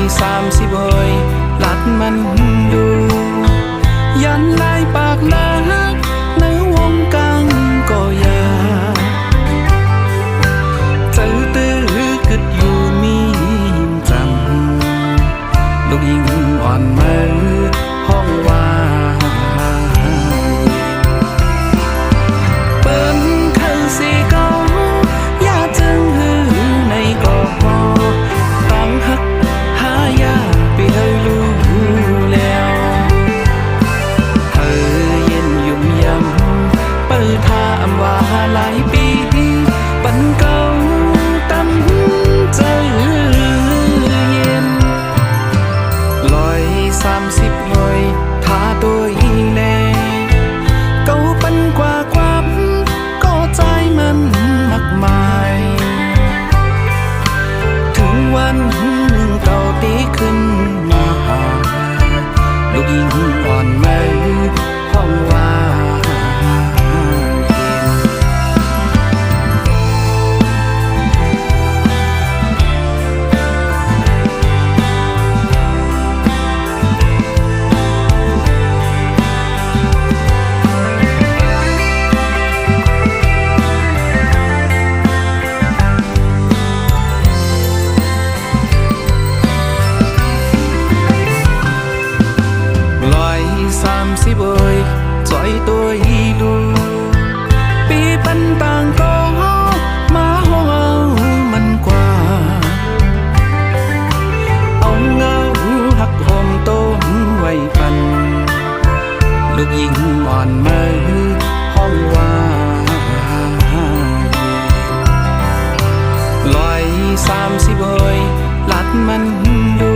30เอ้ยลัดมันดูยันลายปากลักในวงกังก็อยากเจอตื้อกึดอยู่มีจำลูกยิงอ่อนมือห้องว่าเปิ้นคือสีเก่าอย่าจึงหือในกอพอตั้งหักหายาไปให้รู้แล้วเธอเย็นยุ่มยำเปิดทาอำว่าหลายปีปันเก่าตั้มใจเย็น30หน่วยทาตัวอีแลเก่าปันกว่าความก็ใจมันมากมายถึงวันหนึ่งเก่าตีขึ้นมาลูกยิงอ่อนมือห้องว่า30เอ้ยจอยตัวอีลูปีปันต่างก็มาห้องเอามันกว่าเอาเงาหักหอมต้มไว้ปันลูกยิงอ่อนมือห้องว่า30เอ้ยลัดมันดู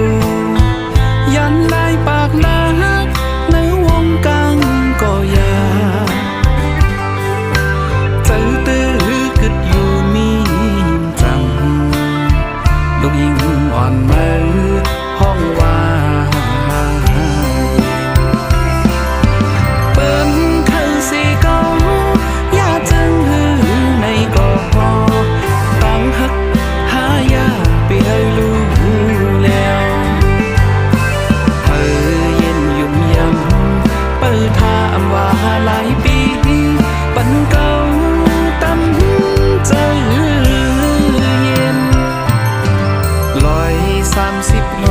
ยันลายปากลักในวงกังก็อยากเจอตื้อกึดอยู่มีจำลูกยิงอ่อนมือห้องว่าเปิ้นคือสีเก่าอย่าจึงหือในกอพอตั้งหักหายาไปให้รู้แล้วเธอเย็นยุ่มยำเปิดทาอำว่าหลายปีปันเก่าตั้มใจเย็น30หน่